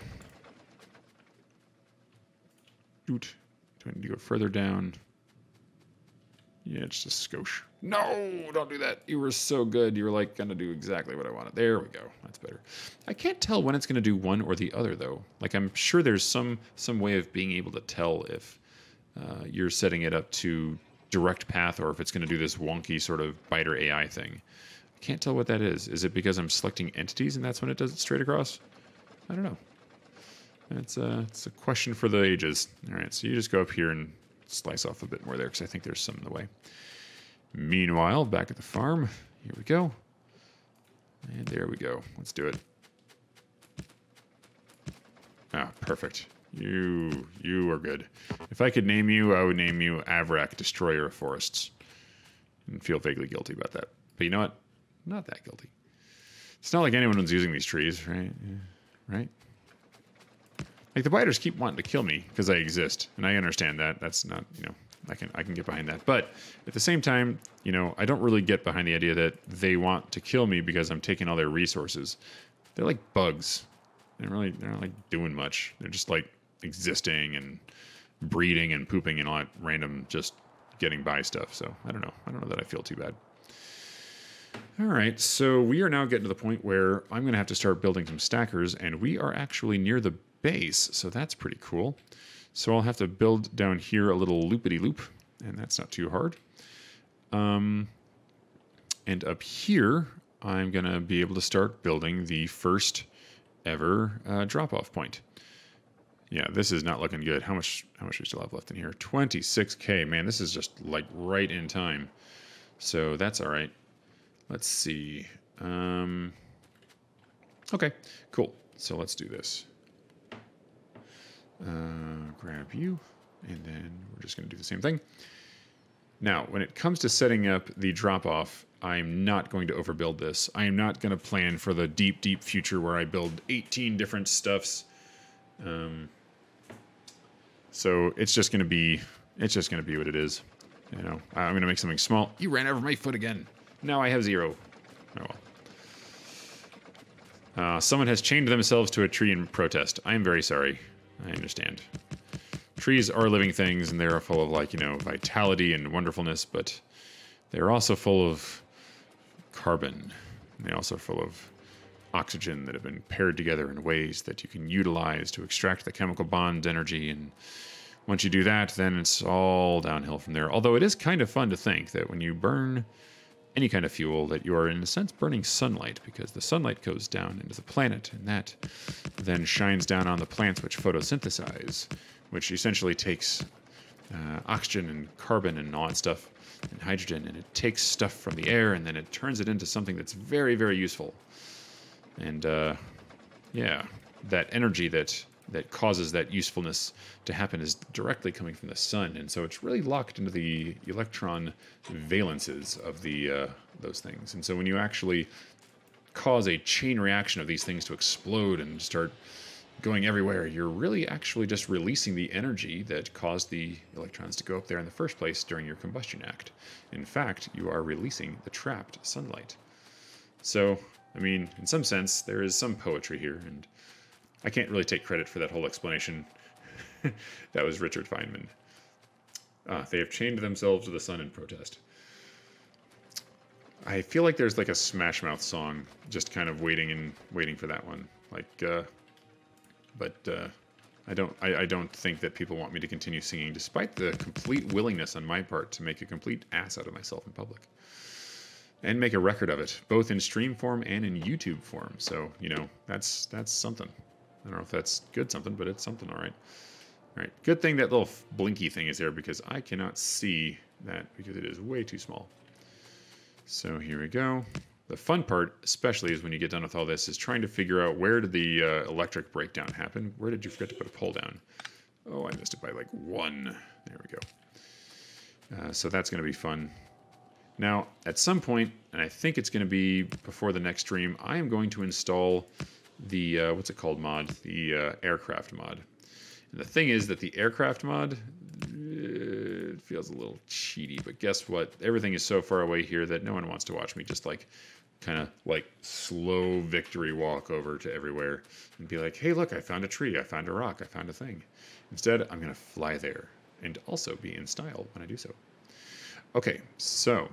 Doot. Do I need to go further down? Yeah, just a skosh. No, don't do that. You were so good. You were like going to do exactly what I wanted. There we go. That's better. I can't tell when it's going to do one or the other, though. Like, I'm sure there's some way of being able to tell if you're setting it up to direct path or if it's going to do this wonky sort of biter AI thing. I can't tell what that is. Is it because I'm selecting entities and that's when it does it straight across? I don't know. It's a question for the ages. All right, so you just go up here and slice off a bit more there because I think there's some in the way. Meanwhile, back at the farm, here we go. And there we go. Let's do it. Ah, perfect. You are good. If I could name you, I would name you Avrak, Destroyer of Forests. And feel vaguely guilty about that. But you know what? I'm not that guilty. It's not like anyone's using these trees, right? Yeah. Right? Like, the biters keep wanting to kill me because I exist. And I understand that. That's not, you know, I can get behind that. But at the same time, you know, I don't really get behind the idea that they want to kill me because I'm taking all their resources. They're like bugs. They're not like doing much. They're just like existing and breeding and pooping and all that random just getting by stuff. So I don't know that I feel too bad. All right, so we are now getting to the point where I'm going to have to start building some stackers, and we are actually near the base, so that's pretty cool. So I'll have to build down here a little loopity-loop, and that's not too hard. And up here, I'm going to be able to start building the first ever drop-off point. Yeah, this is not looking good. How much we still have left in here? 26K. Man, this is just like right in time. So that's all right. Let's see. Okay, cool. So let's do this. Grab you, and then we're just going to do the same thing. Now, when it comes to setting up the drop-off, I'm not going to overbuild this. I am not going to plan for the deep, deep future where I build 18 different stuffs. So it's just going to be what it is. You know, I'm going to make something small. You ran over my foot again. Now I have 0. Oh well. Someone has chained themselves to a tree in protest. I am very sorry. I understand. Trees are living things, and they're full of, like, you know, vitality and wonderfulness, but they're also full of carbon. And they're also full of oxygen that have been paired together in ways that you can utilize to extract the chemical bond energy. And once you do that, then it's all downhill from there. Although it is kind of fun to think that when you burn any kind of fuel, that you are in a sense burning sunlight, because the sunlight goes down into the planet, and that then shines down on the plants which photosynthesize, which essentially takes oxygen and carbon and all that stuff and hydrogen, and it takes stuff from the air and then it turns it into something that's very, very useful. And yeah, that energy that causes that usefulness to happen is directly coming from the sun, and so it's really locked into the electron valences of the those things. And so when you actually cause a chain reaction of these things to explode and start going everywhere, you're really actually just releasing the energy that caused the electrons to go up there in the first place during your combustion act. In fact, you are releasing the trapped sunlight. So, I mean, in some sense, there is some poetry here, and I can't really take credit for that whole explanation. That was Richard Feynman. They have chained themselves to the sun in protest. I feel like there's like a Smash Mouth song just kind of waiting for that one. Like, but I don't think that people want me to continue singing, despite the complete willingness on my part to make a complete ass out of myself in public. And make a record of it, both in stream form and in YouTube form. So, you know, that's something. I don't know if that's good something, but it's something, all right. All right, good thing that little blinky thing is there, because I cannot see that because it is way too small. So here we go. The fun part, especially, is when you get done with all this, is trying to figure out where did the electric breakdown happen? Where did you forget to put a pole down? Oh, I missed it by like 1. There we go. So that's going to be fun. Now, at some point, and I think it's going to be before the next stream, I am going to install the, what's it called mod? The aircraft mod. And the thing is that the aircraft mod, it feels a little cheaty, but guess what? Everything is so far away here that no one wants to watch me just like kind of like slow victory walk over to everywhere and be like, hey, look, I found a tree, I found a rock, I found a thing. Instead, I'm going to fly there and also be in style when I do so. Okay, so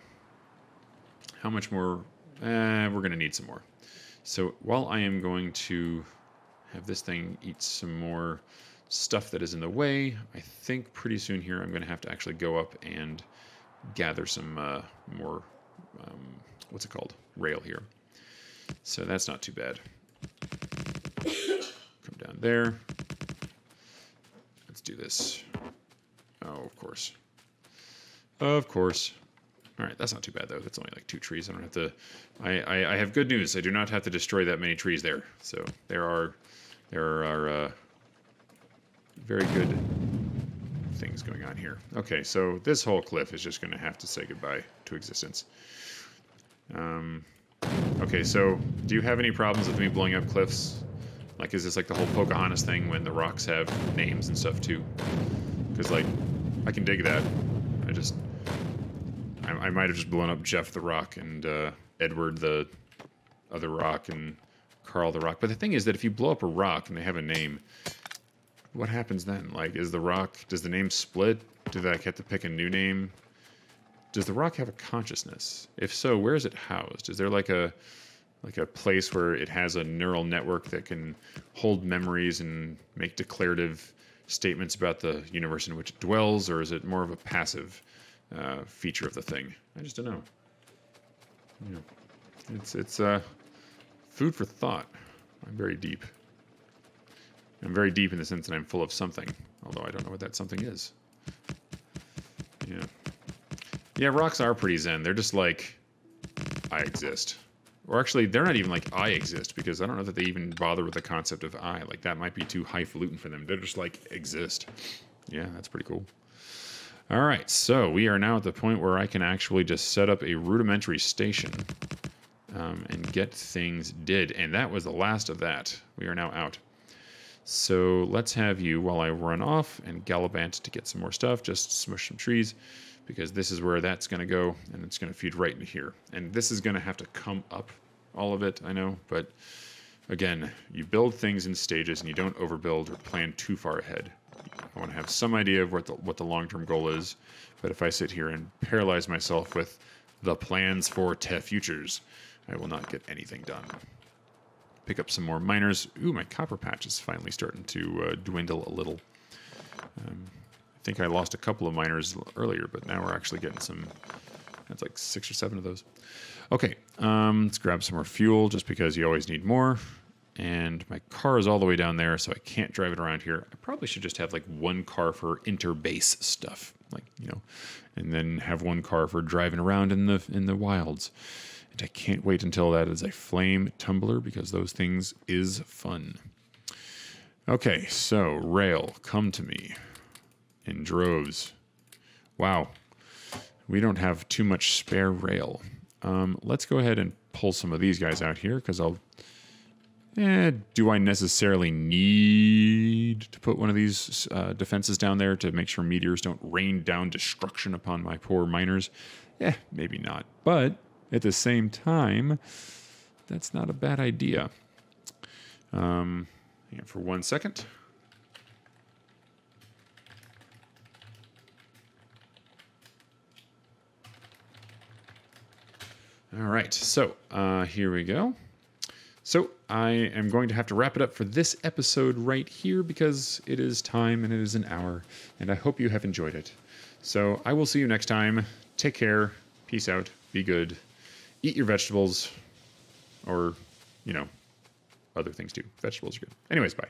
how much more? We're going to need some more. So while I am going to have this thing eat some more stuff that is in the way. I think pretty soon here I'm going to have to actually go up and gather some more, what's it called? Rail here. So that's not too bad. Come down there. Let's do this. Oh, of course. Of course. All right, that's not too bad, though. That's only like 2 trees. I don't have to... I have good news. I do not have to destroy that many trees there. So there are very good things going on here. Okay, so this whole cliff is just going to have to say goodbye to existence. Okay, so do you have any problems with me blowing up cliffs? Like, is this like the whole Pocahontas thing when the rocks have names and stuff, too? Because, like, I can dig that. I might have just blown up Jeff the Rock and Edward the other rock and Carl the Rock. But the thing is that if you blow up a rock and they have a name, what happens then? Like, does the name split? Do they have to pick a new name? Does the rock have a consciousness? If so, where is it housed? Is there like a place where it has a neural network that can hold memories and make declarative statements about the universe in which it dwells, or is it more of a passive feature of the thing? I just don't know. You know, it's food for thought. I'm very deep. I'm very deep in the sense that I'm full of something, although I don't know what that something is. Yeah. Yeah, rocks are pretty zen. They're just like, I exist. Or actually, they're not even like, I exist, because I don't know that they even bother with the concept of I. Like, that might be too highfalutin for them. They're just like, exist. Yeah, that's pretty cool. All right, so we are now at the point where I can actually just set up a rudimentary station and get things did. And that was the last of that. We are now out. So let's have you, while I run off and gallivant to get some more stuff, just smush some trees, because this is where that's going to go, and it's going to feed right into here. And this is going to have to come up, all of it, I know, but again, you build things in stages and you don't overbuild or plan too far ahead. I want to have some idea of what the long-term goal is, but if I sit here and paralyze myself with the plans for futures, I will not get anything done. Pick up some more miners. Ooh, my copper patch is finally starting to dwindle a little. I think I lost a couple of miners earlier, but now we're actually getting some. That's like 6 or 7 of those. Okay, let's grab some more fuel just because you always need more. And my car is all the way down there, so I can't drive it around here. I probably should just have like 1 car for interbase stuff, like, you know, and then have 1 car for driving around in the wilds. And I can't wait until that is a flame tumbler, because those things is fun. Okay, so rail, come to me in droves. Wow, we don't have too much spare rail. Let's go ahead and pull some of these guys out here, because do I necessarily need to put one of these defenses down there to make sure meteors don't rain down destruction upon my poor miners? Maybe not. But at the same time, that's not a bad idea. Hang on for 1 second. All right, so here we go. So I am going to have to wrap it up for this episode right here, because it is time and it is an hour, and I hope you have enjoyed it. So I will see you next time. Take care. Peace out. Be good. Eat your vegetables, or, you know, other things too. Vegetables are good. Anyways, bye.